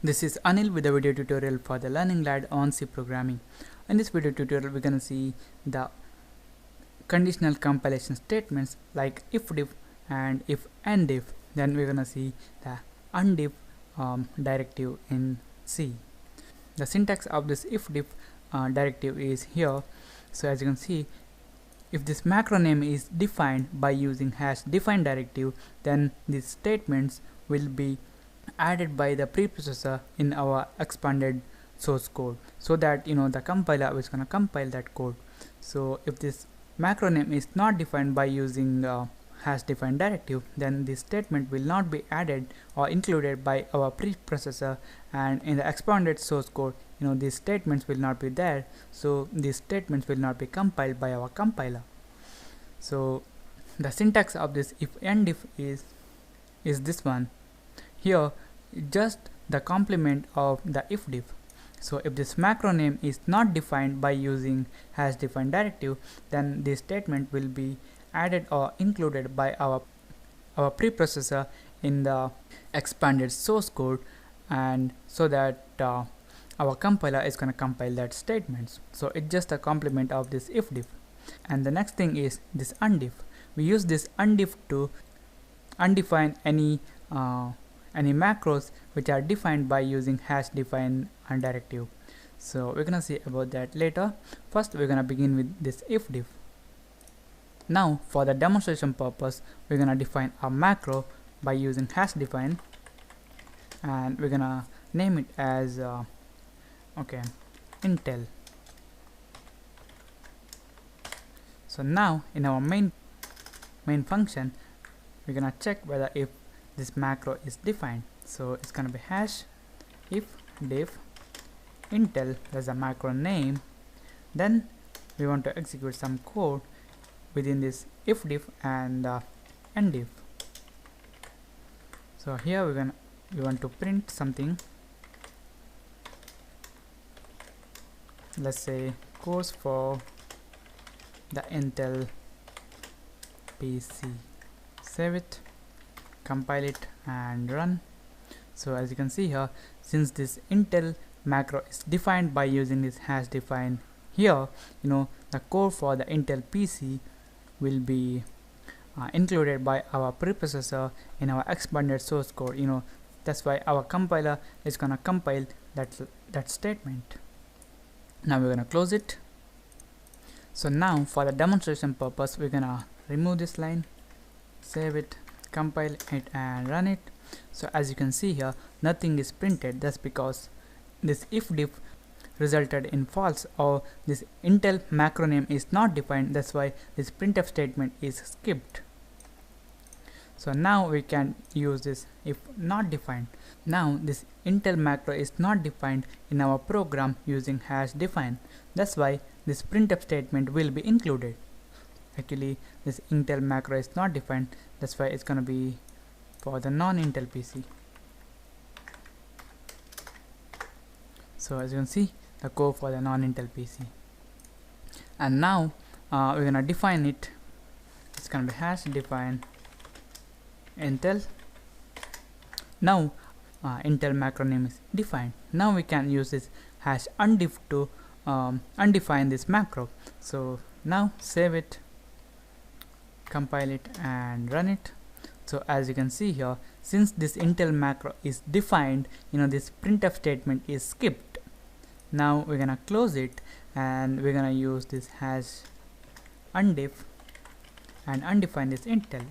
This is Anil with a video tutorial for the Learning Lad on C programming. In this video tutorial we're gonna see the conditional compilation statements like if-diff and if-and-if. Then we're gonna see the undiff directive in C. The syntax of this if-diff directive is here. So as you can see, if this macro name is defined by using #define directive, then these statements will be added by the preprocessor in our expanded source code, so that the compiler is going to compile that code. So if this macro name is not defined by using #define directive, then this statement will not be added or included by our preprocessor, and in the expanded source code these statements will not be there, so these statements will not be compiled by our compiler. So the syntax of this if-and-if is this one. Here just the complement of the if-diff. So if this macro name is not defined by using #define directive, then this statement will be added or included by our preprocessor in the expanded source code, and so that our compiler is going to compile that statements. So it's just a complement of this if-diff. And the next thing is this undiff. We use this undiff to undefine any macros which are defined by using #define directive. So we're gonna see about that later. First we're gonna begin with this if-diff. Now for the demonstration purpose, we're gonna define a macro by using #define, and we're gonna name it as Intel. So now in our main function, we're gonna check whether if this macro is defined. So it's gonna be #if-diff Intel, that's a macro name. Then we want to execute some code within this if-diff and and-diff. So here we want to print something. Let's say course for the Intel PC. Save it, compile it and run. So as you can see here, since this Intel macro is defined by using this #define here, the code for the Intel PC will be included by our preprocessor in our expanded source code. That's why our compiler is gonna compile that statement. Now we're gonna close it. So now for the demonstration purpose, we're gonna remove this line, save it, compile it and run it. So as you can see here, nothing is printed. That's because this if-diff resulted in false, or this Intel macro name is not defined. That's why this printf statement is skipped. So now we can use this if not defined. Now this Intel macro is not defined in our program using #define. That's why this printf statement will be included. Actually this Intel macro is not defined, that's why it's gonna be for the non-Intel PC. So as you can see, the code for the non-Intel PC. And now we're gonna define it. It's gonna be #define Intel. Now Intel macro name is defined. Now we can use this #undiff to undefine this macro. So now save it, compile it and run it. So as you can see here, since this Intel macro is defined, this printf statement is skipped. Now we're gonna close it, and we're gonna use this #undiff and undefine this Intel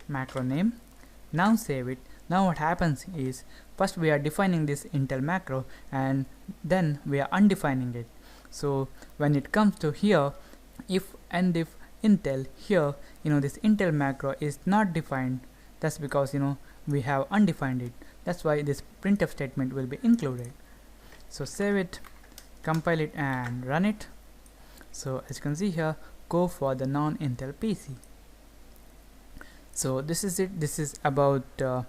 macro name. Now save it. Now what happens is, first we are defining this Intel macro and then we are undefining it. So when it comes to here, if-and-if Intel, here this Intel macro is not defined. That's because we have undefined it. That's why this printf statement will be included. So save it, compile it and run it. So as you can see here, go for the non-Intel PC. So this is it. This is about the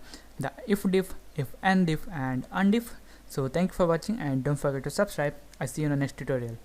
if-diff, if-and-diff and undiff. So thank you for watching, and don't forget to subscribe. I see you in the next tutorial.